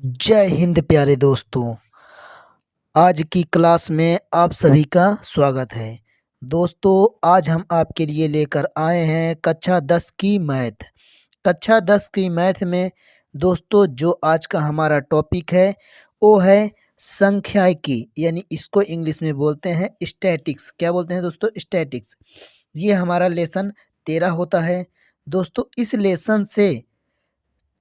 जय हिंद प्यारे दोस्तों। आज की क्लास में आप सभी का स्वागत है। दोस्तों, आज हम आपके लिए लेकर आए हैं कक्षा 10 की मैथ। कक्षा 10 की मैथ में दोस्तों जो आज का हमारा टॉपिक है वो है संख्याकी, यानी इसको इंग्लिश में बोलते हैं स्टैटिक्स। क्या बोलते हैं दोस्तों? स्टैटिक्स। ये हमारा लेसन 13 होता है। दोस्तों इस लेसन से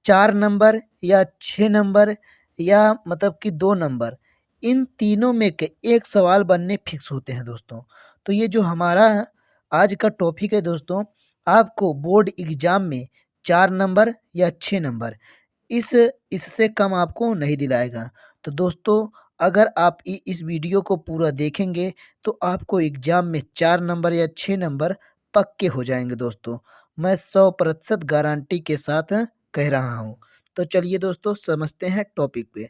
4 नंबर या 6 नंबर या मतलब कि 2 नंबर, इन तीनों में के एक सवाल बनने फिक्स होते हैं दोस्तों। तो ये जो हमारा आज का टॉपिक है दोस्तों, आपको बोर्ड एग्ज़ाम में 4 नंबर या 6 नंबर इससे कम आपको नहीं दिलाएगा। तो दोस्तों अगर आप इस वीडियो को पूरा देखेंगे तो आपको एग्ज़ाम में 4 नंबर या 6 नंबर पक्के हो जाएंगे दोस्तों। मैं 100% गारंटी के साथ कह रहा हूँ। तो चलिए दोस्तों समझते हैं टॉपिक पे।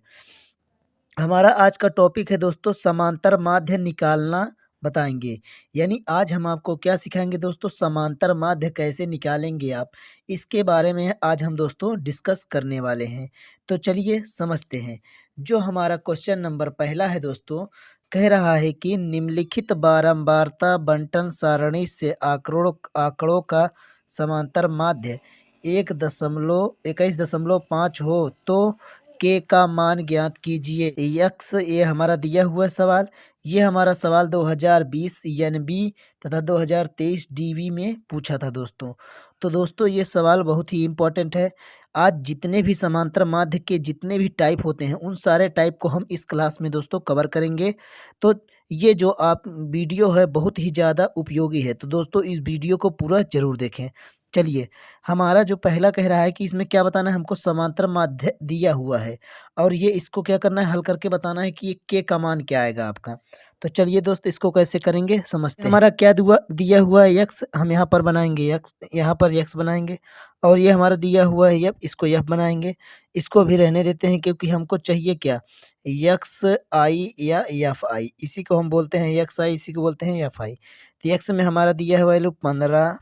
हमारा आज का टॉपिक है दोस्तों समांतर माध्य निकालना बताएंगे। यानी आज हम आपको क्या सिखाएंगे दोस्तों? समांतर माध्य कैसे निकालेंगे आप, इसके बारे में आज हम दोस्तों डिस्कस करने वाले हैं। तो चलिए समझते हैं। जो हमारा क्वेश्चन नंबर पहला है दोस्तों, कह रहा है कि निम्नलिखित बारंबारता बंटन सारणी से आंकड़ों का समांतर माध्य 21.5 हो तो के का मान ज्ञात कीजिए। यक्स ये हमारा दिया हुआ सवाल। ये हमारा सवाल 2020 एनबी तथा 2023 डीबी में पूछा था दोस्तों। तो दोस्तों ये सवाल बहुत ही इम्पोर्टेंट है। आज जितने भी समांतर माध्य के जितने भी टाइप होते हैं उन सारे टाइप को हम इस क्लास में दोस्तों कवर करेंगे। तो ये जो आप वीडियो है बहुत ही ज़्यादा उपयोगी है। तो दोस्तों इस वीडियो को पूरा ज़रूर देखें। चलिए, हमारा जो पहला कह रहा है कि इसमें क्या बताना है हमको? समांतर माध्य दिया हुआ है और ये इसको क्या करना है? हल करके बताना है कि ये के का मान क्या आएगा आपका। तो चलिए दोस्त इसको कैसे करेंगे समझते हैं। हमारा क्या दिया हुआ है? यक्स। हम यहाँ पर बनाएंगे यक्स, यहाँ पर यक्स बनाएंगे और ये हमारा दिया हुआ है यफ, इसको यफ बनाएंगे। इसको भी रहने देते हैं क्योंकि हमको चाहिए क्या? यक्स आई या यफ आई। इसी को हम बोलते हैं यक्स आई, इसी को बोलते हैं यफ आई। तो यक्स में हमारा दिया हुआ है लोग 15,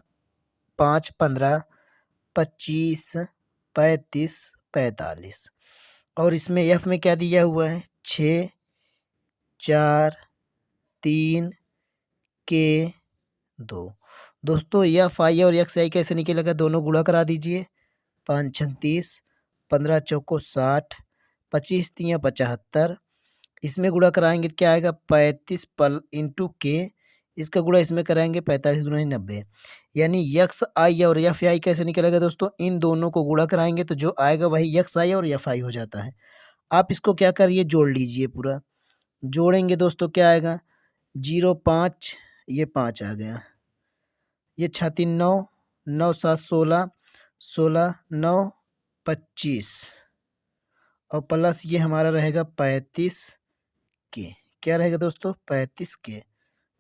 5, 15, 25, 35, 45 और इसमें एफ में क्या दिया हुआ है? 6, 4, 3 के 2। दोस्तों एफ आई और एक्स आई कैसे निकलेगा? दोनों गुणा करा दीजिए। 5 छंग 30, 15 चौको 60, 25 तियाँ 75। इसमें गुणा कराएंगे तो क्या आएगा? 35 पल इंटू के। इसका गुणा इसमें कराएंगे 45 दूनी 90। यानी यक्स आई और एफ आई कैसे निकलेगा दोस्तों? इन दोनों को गुणा कराएंगे तो जो आएगा वही यक्स आई और एफ आई हो जाता है। आप इसको क्या करिए? जोड़ लीजिए पूरा। जोड़ेंगे दोस्तों क्या आएगा? 0 5, ये 5 आ गया। ये 6 3 9, 9 7 16, 16 9 25 और प्लस ये हमारा रहेगा 35 के। क्या रहेगा दोस्तों? 35 के।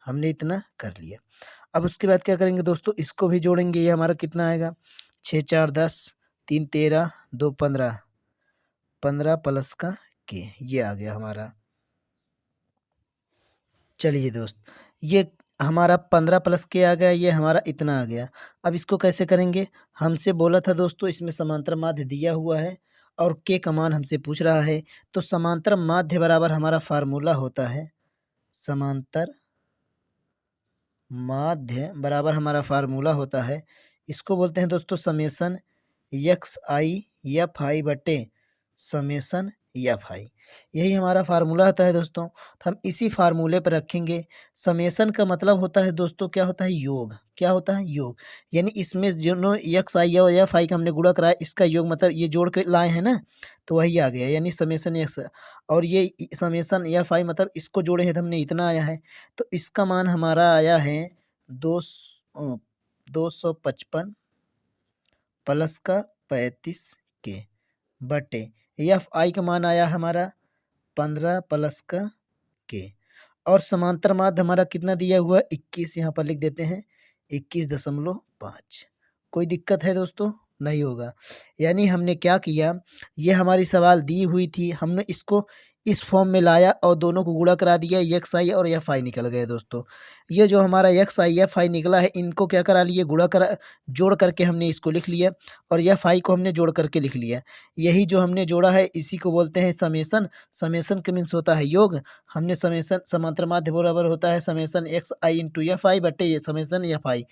हमने इतना कर लिया। अब उसके बाद क्या करेंगे दोस्तों? इसको भी जोड़ेंगे। ये हमारा कितना आएगा? 6 4 10, 3 13, 2 15, 15 प्लस का के। ये आ गया हमारा। चलिए दोस्त, ये हमारा 15 प्लस के आ गया, ये हमारा इतना आ गया। अब इसको कैसे करेंगे? हमसे बोला था दोस्तों इसमें समांतर माध्य दिया हुआ है और के का मान हमसे पूछ रहा है। तो समांतर माध्य बराबर हमारा फार्मूला होता है, समांतर माध्य बराबर हमारा फार्मूला होता है, इसको बोलते हैं दोस्तों summation x I F I बटे समेसन एफ आई। यही हमारा फार्मूला होता है दोस्तों। तो हम इसी फार्मूले पर रखेंगे। समेसन का मतलब होता है दोस्तों क्या होता है? योग। क्या होता है? योग। यानी इसमें जो यक्स आई और एफ आई का हमने गुणा कराया इसका योग, मतलब ये जोड़ के लाए हैं ना, तो वही आ गया। यानी समेसन यक्स और ये समेसन एफ आई मतलब इसको जोड़े हैं तो हमने इतना आया है। तो इसका मान हमारा आया है 255 प्लस का 35 के बटे एफ आई का मान आया हमारा 15 प्लस का के। और समांतर माध्य हमारा कितना दिया हुआ है? 21। यहाँ पर लिख देते हैं 21.5। कोई दिक्कत है दोस्तों? नहीं होगा। यानी हमने क्या किया, ये हमारी सवाल दी हुई थी, हमने इसको इस फॉर्म में लाया और दोनों को गुणा करा दिया, एक्स आई और एफ आई निकल गए दोस्तों। ये जो हमारा एक्स आई एफ आई निकला है, इनको क्या करा लिए, गुणा करा, जोड़ करके हमने इसको लिख लिया और एफ आई को हमने जोड़ करके लिख लिया। यही जो हमने जोड़ा है इसी को बोलते हैं समेसन। समेसन का मीन्स होता है योग। हमने समेसन समांतर माध्य बराबर होता है summation X I into F I बटे ये summation F I.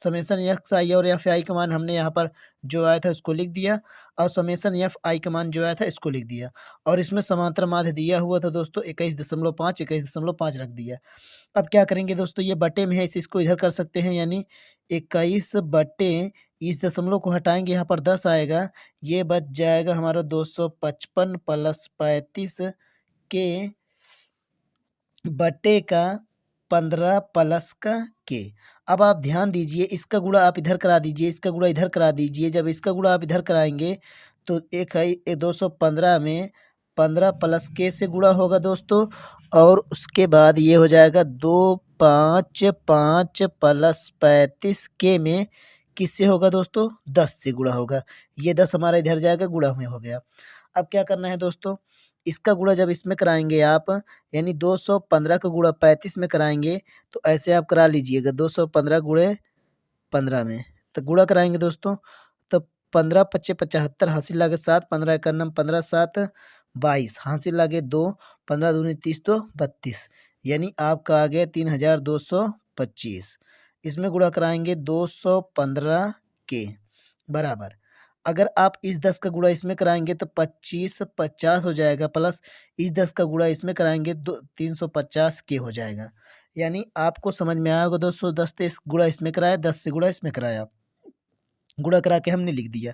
Summation X I और एफ आई का मान हमने यहाँ पर जो आया था उसको लिख दिया और समेसन एफ आई का मान जो आया था इसको लिख दिया और इसमें समांतर माध्य दिया हुआ था दोस्तों 21.5 21.5 रख दिया। अब क्या करेंगे दोस्तों, ये बटे में है इसे इसको इधर कर सकते हैं, यानी 21 बटे इस दशमलव को हटाएंगे यहाँ पर 10 आएगा, ये बच जाएगा हमारा 255 प्लस 35 के बटे का 15 प्लस का के। अब आप ध्यान दीजिए, इसका गुणा आप इधर करा दीजिए, इसका गुणा इधर करा दीजिए। जब इसका गुणा आप इधर कराएंगे तो 215 में 15 प्लस के से गुणा होगा दोस्तों और उसके बाद ये हो जाएगा 255 प्लस 35 के में किससे होगा दोस्तों, 10 से गुणा होगा। ये 10 हमारा इधर जाएगा, गुणा में हो गया। अब क्या करना है दोस्तों, इसका गुणा जब इसमें कराएंगे आप, यानी 215 का गुणा 35 में कराएंगे तो ऐसे आप करा लीजिएगा 215 गुणे 15 में, तो गुणा कराएंगे दोस्तों तो 15 पच्चे 75 हासिल लागे 7, 15 एक नम 15 7 22 हासिल लागे 2, 15 दूनी 30 तो 32, यानी आपका आ गया 3225। इसमें गुणा कराएंगे 215 के बराबर, अगर आप इस 10 का गुणा इसमें कराएंगे तो 25 50 हो जाएगा, प्लस इस 10 का गुणा इसमें कराएंगे 350 के हो जाएगा। यानी आपको समझ में आया होगा दोस्तों, 10 से इस गुणा इसमें कराया, 10 से गुणा इसमें कराया, गुणा करा के हमने लिख दिया।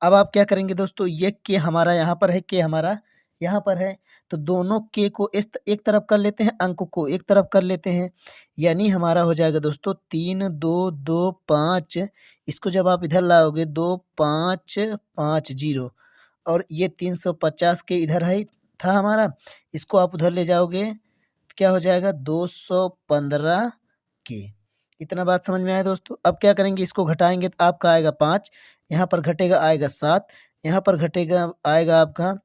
अब आप क्या करेंगे दोस्तों, ये के हमारा यहाँ पर है, के हमारा यहाँ पर है, तो दोनों के को इस एक तरफ कर लेते हैं, अंक को एक तरफ कर लेते हैं, यानी हमारा हो जाएगा दोस्तों 3 2 2 5। इसको जब आप इधर लाओगे 2 5 5 0 और ये 350 के इधर है था हमारा, इसको आप उधर ले जाओगे क्या हो जाएगा 215 के। इतना बात समझ में आया दोस्तों। अब क्या करेंगे, इसको घटाएंगे तो आपका आएगा 5, यहाँ पर घटेगा आएगा 7, यहाँ पर घटेगा आएगा आपका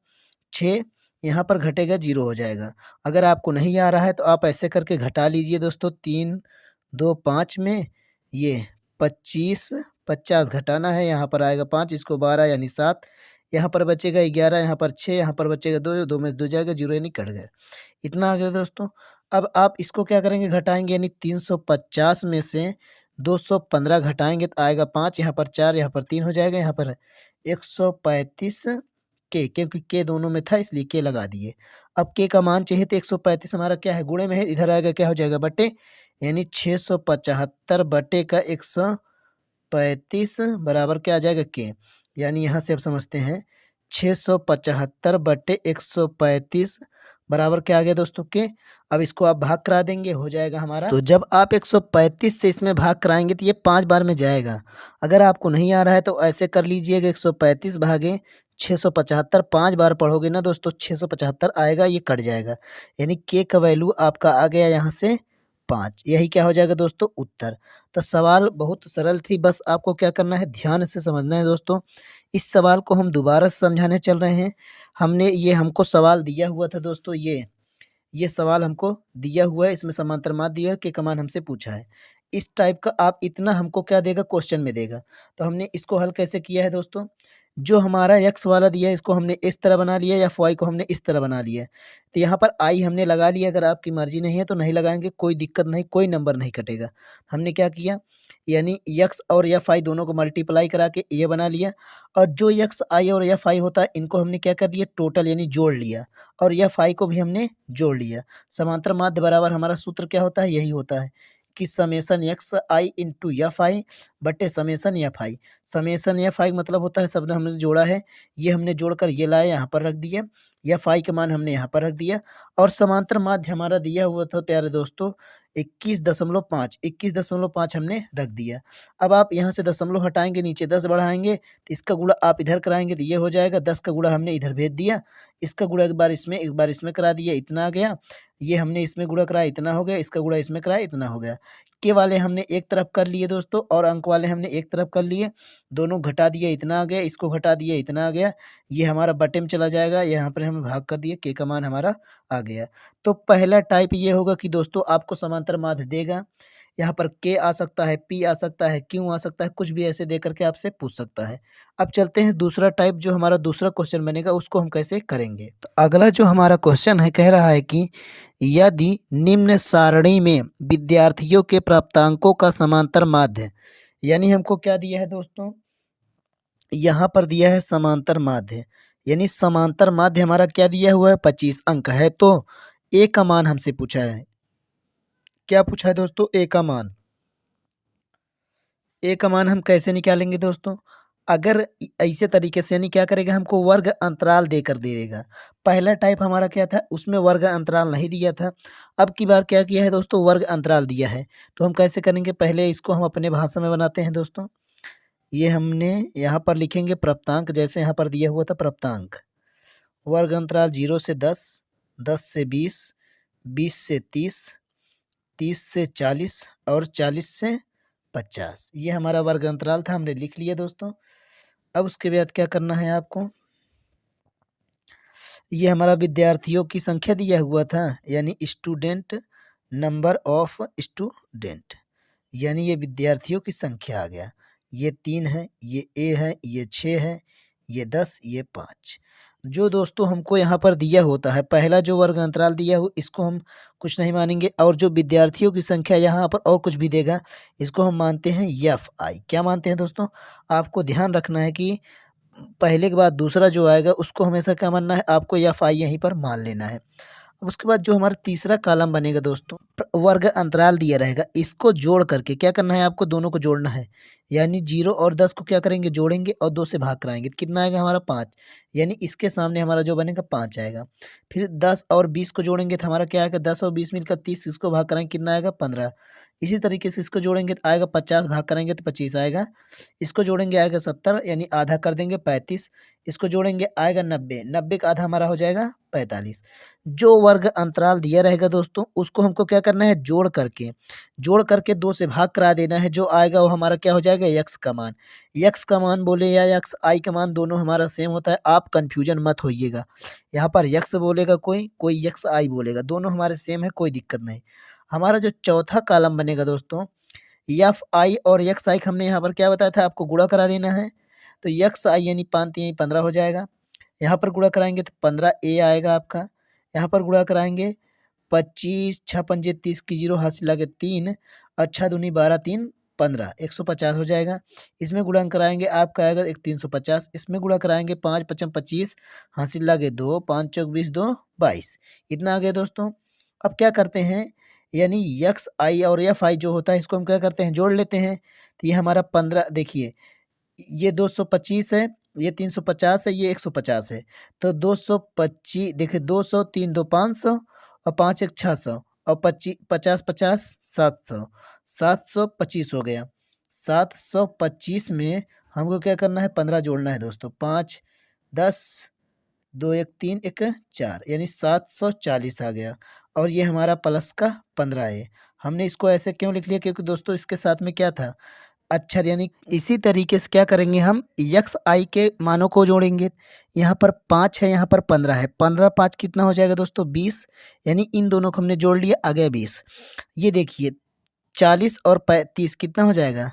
6, यहाँ पर घटेगा 0 हो जाएगा। अगर आपको नहीं आ रहा है तो आप ऐसे करके घटा लीजिए दोस्तों, 3 2 5 में ये 25 50 घटाना है, यहाँ पर आएगा 5, इसको 12 यानी 7, यहाँ पर बचेगा 11, यहाँ पर 6, यहाँ पर बचेगा 2, 2 में 2 जाएगा 0 यानी कट गया। इतना आ गया दोस्तों। अब आप इसको क्या करेंगे, घटाएंगे, यानी 350 में से 215 घटाएंगे तो आएगा 5, यहाँ पर 4, यहाँ पर 3 हो जाएगा, यहाँ पर 135 के, क्योंकि के दोनों में था इसलिए के लगा दिए। अब के का मान चाहिए तो 135 हमारा क्या है, गुणे में है, इधर आएगा क्या हो जाएगा बटे, यानी 675 बटे का 135 बराबर क्या आ जाएगा के, यानी यहाँ से आप समझते हैं 675 बटे 135 बराबर क्या आ गया दोस्तों के। अब इसको आप भाग करा देंगे, हो जाएगा हमारा, तो जब आप 135 से इसमें भाग कराएंगे तो ये 5 बार में जाएगा। अगर आपको नहीं आ रहा है तो ऐसे कर लीजिएगा, 135 भागे 675 5 बार पढ़ोगे ना दोस्तों 675 आएगा, ये कट जाएगा, यानी के का वैल्यू आपका आ गया यहाँ से 5। यही क्या हो जाएगा दोस्तों उत्तर। तो सवाल बहुत सरल थी, बस आपको क्या करना है, ध्यान से समझना है दोस्तों। इस सवाल को हम दोबारा से समझाने चल रहे हैं। हमने ये हमको सवाल दिया हुआ था दोस्तों, ये सवाल हमको दिया हुआ है, इसमें समांतर माध्य दिया है, के का मान हमसे पूछा है। इस टाइप का आप इतना हमको क्या देगा, क्वेश्चन में देगा। तो हमने इसको हल कैसे किया है दोस्तों, जो हमारा एक्स वाला दिया है इसको हमने इस तरह बना लिया, या वाई को हमने इस तरह बना लिया है। तो यहाँ पर आई हमने लगा लिया, अगर आपकी मर्जी नहीं है तो नहीं लगाएंगे, कोई दिक्कत नहीं, कोई नंबर नहीं कटेगा। हमने क्या किया, यानी एक्स और एफ आई दोनों को मल्टीप्लाई करा के ये बना लिया, और जो एक्स आई और एफ आई होता है इनको हमने क्या कर दिया, टोटल यानी जोड़ लिया, और एफ आई को भी हमने जोड़ लिया। समांतर माध्य बराबर हमारा सूत्र क्या होता है, यही होता है कि summation X I into F I बटे summation F I. Summation F I मतलब होता है सब हमने जोड़ा है, ये हमने जोड़कर ये लाया यहाँ पर रख दिया, एफ आई का मान हमने यहाँ पर रख दिया, और समांतर माध्य हमारा दिया हुआ था प्यारे दोस्तों 21.5 हमने रख दिया। अब आप यहाँ से दशमलव हटाएंगे, नीचे 10 बढ़ाएंगे तो इसका गुणा आप इधर कराएंगे तो ये हो जाएगा, 10 का गुणा हमने इधर भेज दिया, इसका गुणा एक बार इसमें करा दिया, इतना आ गया। ये हमने इसमें गुणा कराया, इतना हो गया। इसका गुणा इसमें कराया, इतना हो गया। के वाले हमने एक तरफ कर लिए दोस्तों, और अंक वाले हमने एक तरफ कर लिए। दोनों घटा दिया, इतना आ गया। इसको घटा दिया, इतना आ गया। ये हमारा बटे में चला जाएगा, यहाँ पर हमने भाग कर दिया, के का मान हमारा आ गया। तो पहला टाइप ये होगा कि दोस्तों आपको समांतर माध्य देगा, यहाँ पर के आ सकता है, पी आ सकता है, क्यू आ सकता है, कुछ भी ऐसे दे करके आपसे पूछ सकता है। अब चलते हैं दूसरा टाइप, जो हमारा दूसरा क्वेश्चन बनेगा उसको हम कैसे करेंगे। तो अगला जो हमारा क्वेश्चन है, कह रहा है कि यदि निम्न सारणी में विद्यार्थियों के प्राप्तांकों का समांतर माध्य, यानी हमको क्या दिया है दोस्तों, यहाँ पर दिया है समांतर माध्य, यानी समांतर माध्य हमारा क्या दिया हुआ है, 25 अंक है। तो ए का मान हमसे पूछा है, क्या पूछा है दोस्तों, ए का मान। ए का मान हम कैसे निकालेंगे दोस्तों, अगर ऐसे तरीके से, यानी क्या करेगा, हमको वर्ग अंतराल देकर दे देगा। पहला टाइप हमारा क्या था, उसमें वर्ग अंतराल नहीं दिया था। अब की बार क्या किया है दोस्तों, वर्ग अंतराल दिया है। तो हम कैसे करेंगे, पहले इसको हम अपने भाषा में बनाते हैं दोस्तों। ये हमने यहाँ पर लिखेंगे प्राप्तांक, जैसे यहाँ पर दिया हुआ था प्राप्तांक। वर्ग अंतराल 0 से 10, 10 से 20, 20 से 30, 30 से 40 और 40 से 50। ये हमारा वर्ग अंतराल था, हमने लिख लिया दोस्तों। अब उसके बाद क्या करना है आपको, ये हमारा विद्यार्थियों की संख्या दिया हुआ था, यानी स्टूडेंट, नंबर ऑफ स्टूडेंट, यानी ये विद्यार्थियों की संख्या आ गया। ये 3 है, ये ए है, ये 6 है, ये 10, ये 5। जो दोस्तों हमको यहाँ पर दिया होता है, पहला जो वर्ग अंतराल दिया हो इसको हम कुछ नहीं मानेंगे, और जो विद्यार्थियों की संख्या यहाँ पर और कुछ भी देगा, इसको हम मानते हैं एफ आई। क्या मानते हैं दोस्तों, आपको ध्यान रखना है कि पहले के बाद दूसरा जो आएगा उसको हमेशा क्या मानना है, आपको एफ आई यहीं पर मान लेना है। अब उसके बाद जो हमारा तीसरा कॉलम बनेगा दोस्तों, वर्ग अंतराल दिया रहेगा, इसको जोड़ करके क्या करना है, आपको दोनों को जोड़ना है। यानी 0 और 10 को क्या करेंगे, जोड़ेंगे और 2 से भाग कराएंगे, तो कितना आएगा हमारा 5। यानी इसके सामने हमारा जो बनेगा 5 आएगा। फिर 10 और 20 को जोड़ेंगे तो हमारा क्या आएगा, 10 और 20 मिलकर 30, इसको भाग कराएंगे कितना आएगा, 15। इसी तरीके से इसको जोड़ेंगे तो आएगा 50, भाग करेंगे तो 25 आएगा। इसको जोड़ेंगे आएगा 70, यानी आधा कर देंगे 35। इसको जोड़ेंगे आएगा 90, 90 का आधा हमारा हो जाएगा 45। जो वर्ग अंतराल दिया रहेगा दोस्तों, उसको हमको क्या करना है, जोड़ करके 2 से भाग करा देना है। जो आएगा वो हमारा क्या हो जाएगा, यक्स का मान। यक्स का मान बोले या यक्स आई का मान, दोनों हमारा सेम होता है, आप कन्फ्यूजन मत होइएगा। यहाँ पर यक्स बोलेगा कोई, कोई यक्स आई बोलेगा, दोनों हमारे सेम है, कोई दिक्कत नहीं। हमारा जो चौथा कॉलम बनेगा दोस्तों, एफ आई और यक्स आई हमने यहाँ पर क्या बताया था, आपको गुणा करा देना है। तो यक्स आई यानी 5 3 15 हो जाएगा। यहाँ पर गुणा कराएंगे तो 15 ए आएगा आपका। यहाँ पर गुणा कराएंगे 25 6 पंजे 30 की 0 हासिल लागे 3, अच्छा दूनी 12 3 15, 150 हो जाएगा। इसमें गुणा कराएंगे आपका आएगा एक 350। इसमें गुणा कराएंगे 5 5 25 हासिल लागे 2, 5 चौक 20 2 22, इतना आ गया दोस्तों। अब क्या करते हैं, यानी यक्स आई और एफ आई जो होता है इसको हम क्या करते हैं, जोड़ लेते हैं। तो ये हमारा 15, देखिए ये 225 है, ये 350 है, ये 150 है। तो 225, देखिए 200 3 2 500 और 5 1 600 और 25 50 50 700, 725 हो गया। 725 में हमको क्या करना है, 15 जोड़ना है दोस्तों। 5 10 2 1 3 1 4, यानी 740 आ गया। और ये हमारा प्लस का 15 है। हमने इसको ऐसे क्यों लिख लिया, क्योंकि दोस्तों इसके साथ में क्या था, अक्षर, यानी इसी तरीके से क्या करेंगे, हम यक्स आई के मानों को जोड़ेंगे। यहाँ पर 5 है, यहाँ पर 15 है, 15 5 कितना हो जाएगा दोस्तों, 20। यानी इन दोनों को हमने जोड़ लिया, आ गया 20। ये देखिए 40 और 35 कितना हो जाएगा,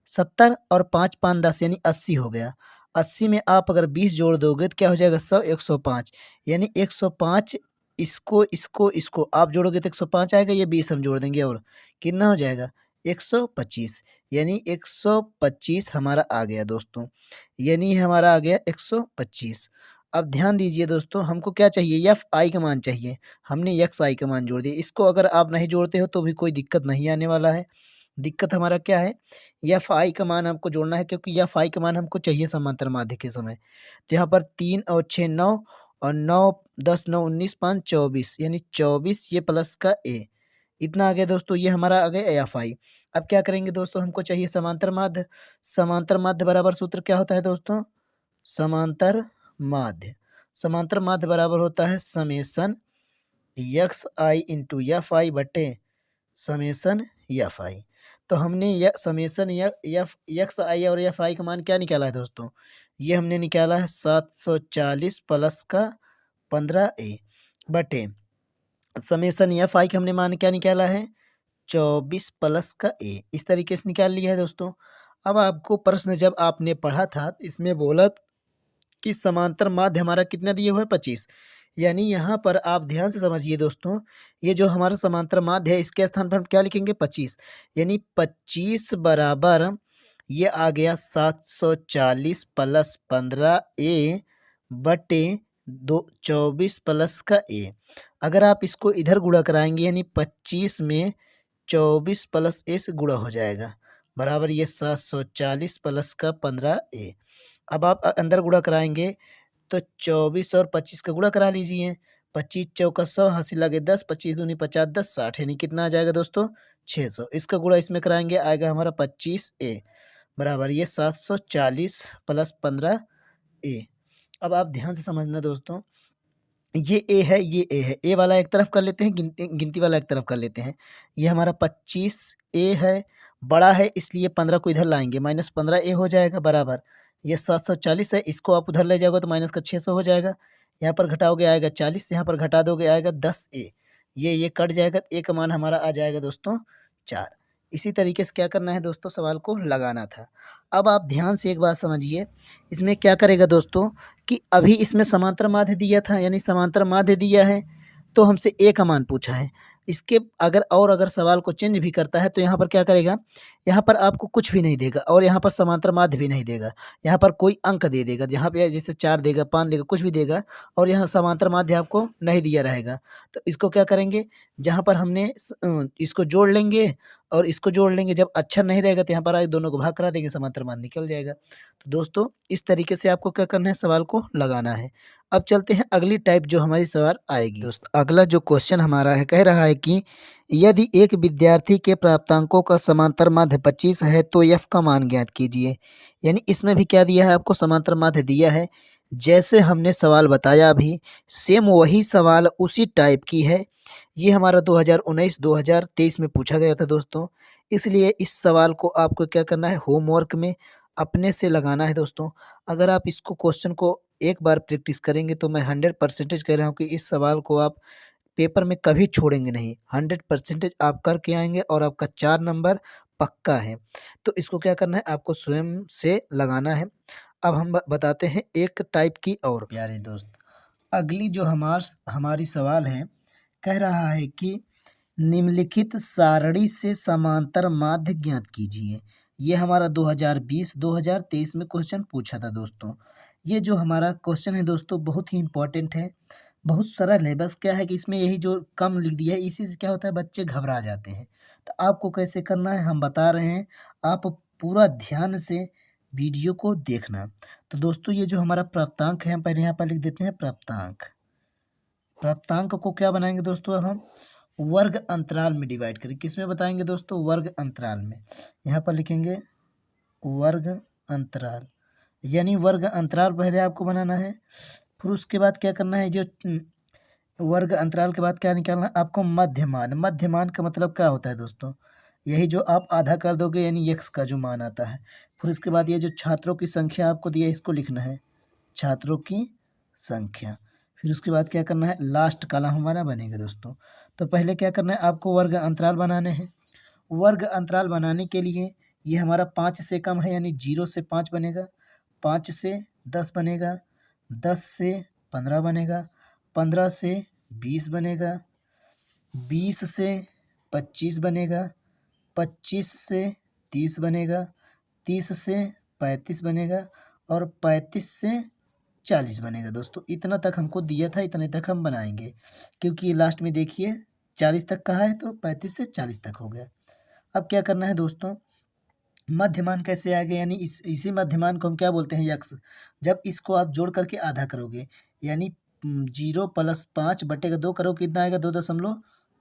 70 और 5 5 10, यानी 80 हो गया। 80 में आप अगर 20 जोड़ दोगे तो क्या हो जाएगा, 100 105, यानी 105। इसको आप जोड़ोगे तो 105 आएगा, ये 20 हम जोड़ देंगे और कितना हो जाएगा, 125। यानी 125 हमारा आ गया दोस्तों, यानी हमारा आ गया 125। अब ध्यान दीजिए दोस्तों, हमको क्या चाहिए, एफ आई का मान चाहिए। हमने एक्स आई का मान जोड़ दिया। इसको अगर आप नहीं जोड़ते हो तो भी कोई दिक्कत नहीं आने वाला है। दिक्कत हमारा क्या है, एफ आई का मान हमको जोड़ना है, क्योंकि एफ आई का मान हमको चाहिए समांतर माध्य के समय। तो यहाँ पर 3 और 6 9 और 9 10 9 19 5 24, यानी 24, ये प्लस का ए, इतना आ गया दोस्तों। ये हमारा आ गया एफ आई। अब क्या करेंगे दोस्तों, हमको चाहिए समांतर माध्य। समांतर माध्य बराबर सूत्र क्या होता है दोस्तों, समांतर माध्य। समांतर माध्य बराबर होता है summation x I into F I बटे समेसन एफ आई। तो हमने यह समेसन एफ यक्स आई और एफ आई का मान क्या निकाला है दोस्तों? ये हमने निकाला है 740 प्लस का 15a बटे समेसन एफ आई का हमने मान क्या निकाला है 24 प्लस का a। इस तरीके से निकाल लिया है दोस्तों। अब आपको प्रश्न जब आपने पढ़ा था इसमें बोला कि समांतर माध्य हमारा कितना दिए हुए 25, यानी यहाँ पर आप ध्यान से समझिए दोस्तों, ये जो हमारा समांतर माध्य है इसके स्थान पर हम क्या लिखेंगे 25, यानी 25 बराबर ये आ गया 740 प्लस 15a बटे 24 प्लस का a। अगर आप इसको इधर गुणा कराएंगे यानी 25 में 24 प्लस a से गुणा हो जाएगा बराबर ये 740 प्लस का 15a। अब आप अंदर गुणा कराएंगे तो 24 और 25 का गुणा करा लीजिए। 25 चौका 100 हासिल लगे 10, 25 दूनी 50 10 60, यानी कितना आ जाएगा दोस्तों 600। इसका गुणा इसमें कराएंगे आएगा हमारा 25a बराबर ये 740 प्लस 15a। अब आप ध्यान से समझना दोस्तों, ये ए है ये ए है, ए वाला एक तरफ कर लेते हैं, गिनती वाला एक तरफ कर लेते हैं। ये हमारा 25a है, बड़ा है इसलिए 15 को इधर लाएंगे माइनस 15a हो जाएगा बराबर ये 740 है, इसको आप उधर ले जाओगे तो माइनस का 600 हो जाएगा। यहाँ पर घटाओगे आएगा 40, यहाँ पर घटा दोगे आएगा 10a। ये कट जाएगा, ए का मान हमारा आ जाएगा दोस्तों 4। इसी तरीके से क्या करना है दोस्तों, सवाल को लगाना था। अब आप ध्यान से एक बात समझिए, इसमें क्या करेगा दोस्तों कि अभी इसमें समांतर माध्य दिया था, यानी समांतर माध्य दिया है तो हमसे ए का मान पूछा है। इसके अगर सवाल को चेंज भी करता है तो यहाँ पर क्या करेगा, यहाँ पर आपको कुछ भी नहीं देगा और यहाँ पर समांतर माध्य भी नहीं देगा। यहाँ पर कोई अंक दे देगा, जहाँ पे जैसे 4 देगा 5 देगा कुछ भी देगा और यहाँ समांतर माध्य आपको नहीं दिया रहेगा। तो इसको क्या करेंगे, जहाँ पर हमने इसको जोड़ लेंगे और इसको जोड़ लेंगे, जब अक्षर नहीं रहेगा तो यहाँ पर दोनों को भाग करा देंगे, समांतर माध्य निकल जाएगा। तो दोस्तों इस तरीके से आपको क्या करना है, सवाल को लगाना है। अब चलते हैं अगली टाइप जो हमारी सवाल आएगी। दोस्तों अगला जो क्वेश्चन हमारा है, कह रहा है कि यदि एक विद्यार्थी के प्राप्तांकों का समांतर माध्य 25 है तो एफ का मान ज्ञात कीजिए। यानी इसमें भी क्या दिया है आपको, समांतर माध्य दिया है। जैसे हमने सवाल बताया अभी सेम वही सवाल उसी टाइप की है। ये हमारा 2019-2023 में पूछा गया था दोस्तों, इसलिए इस सवाल को आपको क्या करना है, होमवर्क में अपने से लगाना है दोस्तों। अगर आप इसको क्वेश्चन को एक बार प्रैक्टिस करेंगे तो मैं 100% कह रहा हूँ कि इस सवाल को आप पेपर में कभी छोड़ेंगे नहीं, 100% आप करके आएंगे और आपका 4 नंबर पक्का है। तो इसको क्या करना है, आपको स्वयं से लगाना है। अब हम बताते हैं एक टाइप की और प्यारे दोस्त। अगली जो हमारी सवाल है, कह रहा है कि निम्नलिखित सारणी से समांतर माध्य ज्ञात कीजिए। ये हमारा 2020-2023 में क्वेश्चन पूछा था दोस्तों। ये जो हमारा क्वेश्चन है दोस्तों बहुत ही इम्पोर्टेंट है, बहुत सरल है। बस क्या है कि इसमें यही जो कम लिख दिया है इसी से क्या होता है, बच्चे घबरा जाते हैं। तो आपको कैसे करना है हम बता रहे हैं, आप पूरा ध्यान से वीडियो को देखना। तो दोस्तों ये जो हमारा प्राप्तांक है, हम पहले यहाँ पर लिख देते हैं प्राप्तांक। प्राप्तांक को क्या बनाएंगे दोस्तों, अब हम वर्ग अंतराल में डिवाइड करें। किस में बताएंगे दोस्तों, वर्ग अंतराल में। यहाँ पर लिखेंगे वर्ग अंतराल, यानी वर्ग अंतराल पहले आपको बनाना है। फिर उसके बाद क्या करना है, जो वर्ग अंतराल के बाद क्या निकालना है आपको, मध्यमान। मध्यमान का मतलब क्या होता है दोस्तों, यही जो आप आधा कर दोगे यानी x का जो मान आता है। फिर उसके बाद ये जो छात्रों की संख्या आपको दिया है इसको लिखना है, छात्रों की संख्या। फिर उसके बाद क्या करना है, लास्ट कॉलम हमारा बनेगा दोस्तों। तो पहले क्या करना है आपको, वर्ग अंतराल बनाने हैं। वर्ग अंतराल बनाने के लिए ये हमारा 5 से कम है यानी 0 से 5 बनेगा, 5 से 10 बनेगा, 10 से 15 बनेगा, 15 से 20 बनेगा, 20 से 25 बनेगा, 25 से 30 बनेगा, 30 से 35 बनेगा और 35 से 40 बनेगा दोस्तों। इतना तक हमको दिया था, इतने तक हम बनाएंगे, क्योंकि ये लास्ट में देखिए 40 तक कहा है तो 35 से 40 तक हो गया। अब क्या करना है दोस्तों, मध्यमान कैसे आ गया, यानी इसी मध्यमान को हम क्या बोलते हैं, यक्स। जब इसको आप जोड़ करके आधा करोगे यानी 0 + 5 बटे का 2 करो, कितना आएगा 2.2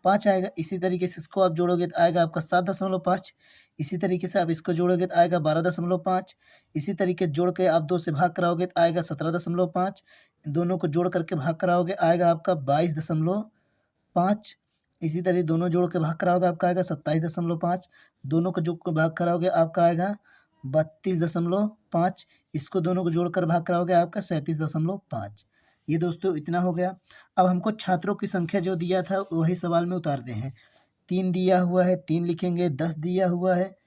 5 आएगा। इसी तरीके से इसको आप जोड़ोगे तो आएगा आपका 7.5। इसी तरीके से आप इसको जोड़ोगे तो आएगा 12.5। इसी तरीके जोड़ के आप 2 से भाग कराओगे तो आएगा 17.5। दोनों को जोड़ करके भाग कराओगे आएगा आपका 22.5। इसी तरह दोनों जोड़ के भाग कराओगे आपका आएगा 27.5। दोनों को जोड़ कर भाग कराओगे आपका आएगा 32.5। इसको दोनों को जोड़कर भाग कराओगे आपका 37.5। ये दोस्तों इतना हो गया। अब हमको छात्रों की संख्या जो दिया था वही सवाल में उतारते हैं। 3 दिया हुआ है 3 लिखेंगे, 10 दिया हुआ है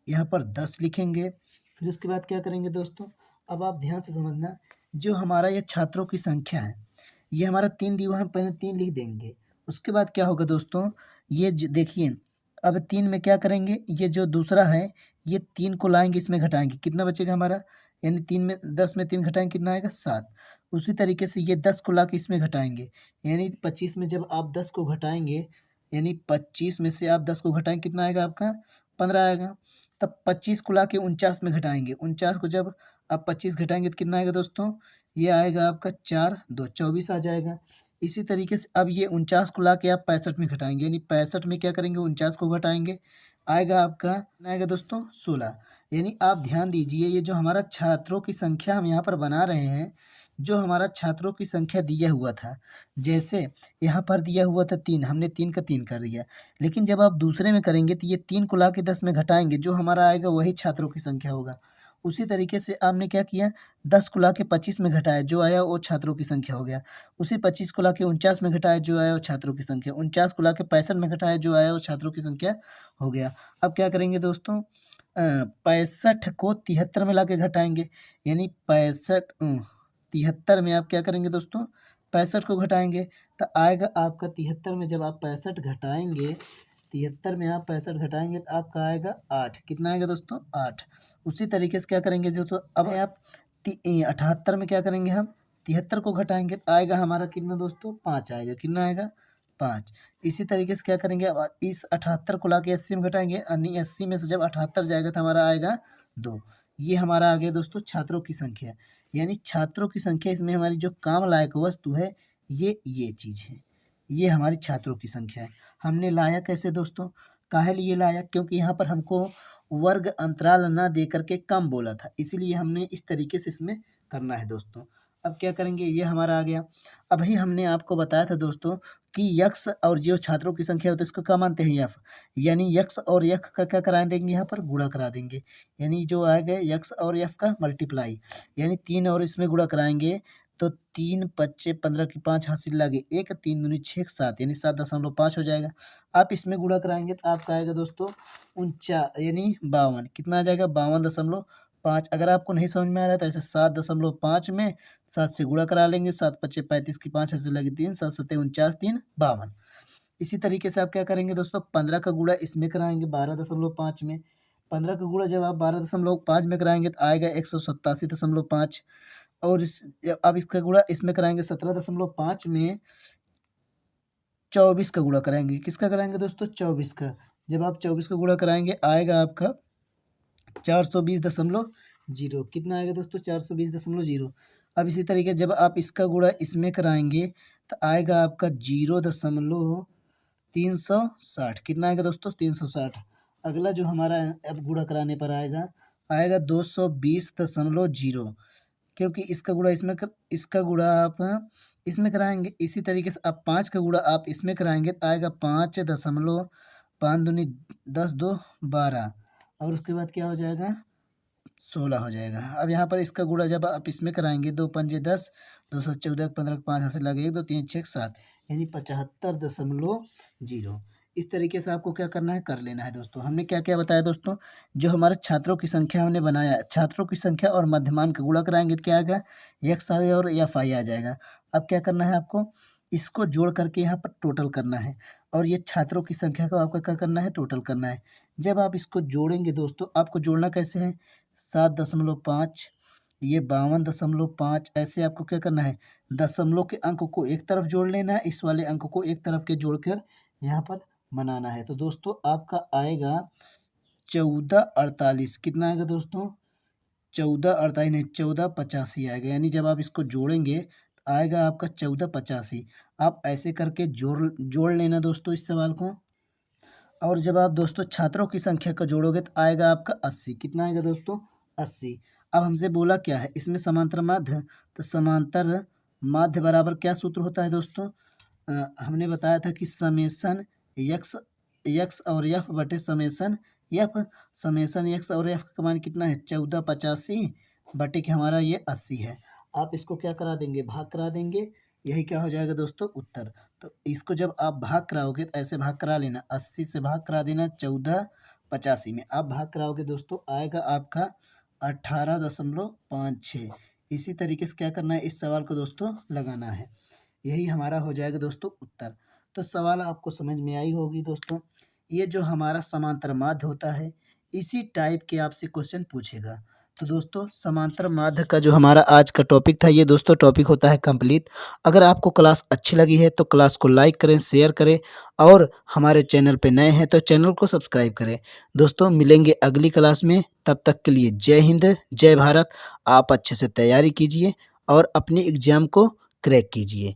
यहाँ पर 10 लिखेंगे। फिर उसके बाद क्या करेंगे दोस्तों, अब आप ध्यान से समझना, जो हमारा ये छात्रों की संख्या है ये हमारा 3 दिया हुआ है, पहले 3 लिख देंगे। उसके बाद क्या होगा दोस्तों, ये देखिए अब 3 में क्या करेंगे, ये जो दूसरा है ये 3 को लाएंगे इसमें घटाएंगे, कितना बचेगा हमारा, यानी 3 में 10 में 3 घटाएंगे कितना आएगा 7। उसी तरीके से ये 10 को ला के इसमें घटाएंगे, यानी 25 में जब आप 10 को घटाएंगे, यानी 25 में से आप 10 को घटाएंगे कितना आएगा आपका 15 आएगा। तब 25 को ला के 49 में घटाएंगे, 49 को जब आप 25 घटाएंगे तो कितना आएगा दोस्तों, ये आएगा आपका 4 2 24 आ जाएगा। इसी तरीके से अब ये 49 को ला के आप 65 में घटाएंगे, यानी 65 में क्या करेंगे 49 को घटाएंगे, आएगा आपका आएगा दोस्तों 16। यानी आप ध्यान दीजिए, ये जो हमारा छात्रों की संख्या हम यहाँ पर बना रहे हैं, जो हमारा छात्रों की संख्या दिया हुआ था, जैसे यहाँ पर दिया हुआ था 3, हमने 3 का 3 कर दिया। लेकिन जब आप दूसरे में करेंगे तो ये 3 को ला के 10 में घटाएंगे, जो हमारा आएगा वही छात्रों की संख्या होगा। उसी तरीके से आपने क्या किया, 10 को ला के 25 में घटाया, जो आया वो छात्रों की संख्या हो गया। उसी 25 को ला के 49 में घटाया, जो आया वो छात्रों की संख्या। 49 को ला के 65 में घटाया, जो आया वो छात्रों की संख्या हो गया। अब क्या करेंगे दोस्तों, 65 को 73 में ला के घटाएंगे, यानी 73 में आप क्या करेंगे दोस्तों 65 को घटाएंगे, तो आएगा आपका 73 में जब आप 65 घटाएंगे, 73 में आप 65 घटाएंगे तो आपका आएगा 8। कितना आएगा दोस्तों 8। उसी तरीके से क्या करेंगे दोस्तों, अब आप 78 में क्या करेंगे, हम 73 को घटाएंगे तो आएगा हमारा कितना दोस्तों 5 आएगा, कितना आएगा 5। इसी तरीके से क्या करेंगे, अब इस 78 को ला के 80 में घटाएंगे, यानी 80 में से जब 78 जाएगा तो हमारा आएगा 2। ये हमारा आ गया दोस्तों छात्रों की संख्या। यानी छात्रों की संख्या, इसमें हमारी जो काम लायक वस्तु है ये चीज़ है, ये हमारी छात्रों की संख्या है। हमने लाया कैसे दोस्तों, काहे लिए लाया, क्योंकि यहाँ पर हमको वर्ग अंतराल ना दे करके कम बोला था, इसीलिए हमने इस तरीके से इसमें करना है दोस्तों। अब क्या करेंगे, ये हमारा आ गया। अभी हमने आपको बताया था दोस्तों कि यक्स और जो छात्रों की संख्या होती है उसको क्या मानते हैं, यफ, यानी यक्स और यफ का क्या करा देंगे, यहाँ पर गुणा करा देंगे, यानी जो आएगा यक्स और यफ का मल्टीप्लाई, यानी 3 और इसमें गुणा कराएंगे तो 3 पच्चे 15 की 5 हासिल लगे 1, 3 दूनी 6 7, यानी 7.5 हो जाएगा। आप इसमें गुणा कराएंगे तो आपका आएगा दोस्तों 49, यानी 52। कितना आ जाएगा 52.5। अगर आपको नहीं समझ में आ रहा है तो ऐसे 7.5 में 7 से गुणा करा लेंगे, 7 पच्चे 35 की 5 हासिल लगे 3, 7 सत्ते 49, 3 52। इसी तरीके से आप क्या करेंगे दोस्तों, 15 का गुणा इसमें कराएंगे 12.5 में। 15 का गुणा जब आप 12.5 में कराएंगे तो आएगा 187.5। और अब इसका गुणा इसमें कराएंगे 17.5 में 24 का गुणा कराएंगे, किसका कराएंगे दोस्तों 24 का। जब आप 24 का गुणा कराएंगे आएगा आपका 420.0। कितना आएगा दोस्तों 420.0। अब इसी तरीके जब आप इसका गुणा इसमें कराएंगे तो आएगा आपका 0.360। कितना आएगा दोस्तों 360। अगला जो हमारा अब गुणा कराने पर आएगा 220.0, क्योंकि इसका गुणा इसका गुणा आप इसमें कराएंगे। इसी तरीके से आप 5 का गुणा आप इसमें कराएंगे तो आएगा 5.5 दूनी 10 2 12, और उसके बाद क्या हो जाएगा 16 हो जाएगा। अब यहाँ पर इसका गुणा जब आप इसमें कराएंगे 2 पंजे 10, 214 15 5 हाथ से लगे 1 2 3 6 7, यानी 75.0। इस तरीके से आपको क्या करना है कर लेना है दोस्तों। हमने क्या क्या बताया दोस्तों, जो हमारे छात्रों की संख्या हमने बनाया, छात्रों की संख्या और मध्यमान का गुणा कराएंगे तो क्या आएगा एक्स और एफ आई आ जाएगा। अब क्या करना है आपको, इसको जोड़ करके यहाँ पर टोटल करना है, और ये छात्रों की संख्या को आपका क्या करना है टोटल करना है। जब आप इसको जोड़ेंगे दोस्तों, आपको जोड़ना कैसे है 7.5, ये 52.5, ऐसे आपको क्या करना है दशमलव के अंक को एक तरफ जोड़ लेना है, इस वाले अंक को एक तरफ के जोड़कर यहाँ पर बनाना है। तो दोस्तों आपका आएगा 1448। कितना आएगा दोस्तों 1448 नहीं 1485 आएगा। यानी जब आप इसको जोड़ेंगे तो आएगा आपका 1485। आप ऐसे करके जोड़ लेना दोस्तों इस सवाल को। और जब आप दोस्तों छात्रों की संख्या को जोड़ोगे तो आएगा आपका 80। कितना आएगा दोस्तों? 80। अब हमसे बोला क्या है इसमें समांतर माध्य, तो समांतर माध्य बराबर क्या सूत्र होता है दोस्तों? हमने बताया था कि समेसन यक्स और यफ बटे समेसन यफ। समेसन यक्स और यफ का मान कितना है? 1485 बटे कि हमारा ये 80 है। आप इसको क्या करा देंगे? भाग करा देंगे। यही क्या हो जाएगा दोस्तों? उत्तर। तो इसको जब आप भाग कराओगे तो ऐसे भाग करा लेना, 80 से भाग करा देना 1485 में। आप भाग कराओगे दोस्तों आएगा आपका 18.56। इसी तरीके से क्या करना है? इस सवाल को दोस्तों लगाना है। यही हमारा हो जाएगा दोस्तों उत्तर। तो सवाल आपको समझ में आई होगी दोस्तों। ये जो हमारा समांतर माध्य होता है इसी टाइप के आपसे क्वेश्चन पूछेगा। तो दोस्तों समांतर माध्य का जो हमारा आज का टॉपिक था ये दोस्तों टॉपिक होता है कंप्लीट। अगर आपको क्लास अच्छी लगी है तो क्लास को लाइक करें, शेयर करें और हमारे चैनल पे नए हैं तो चैनल को सब्सक्राइब करें। दोस्तों मिलेंगे अगली क्लास में, तब तक के लिए जय हिंद, जय भारत। आप अच्छे से तैयारी कीजिए और अपनी एग्जाम को क्रैक कीजिए।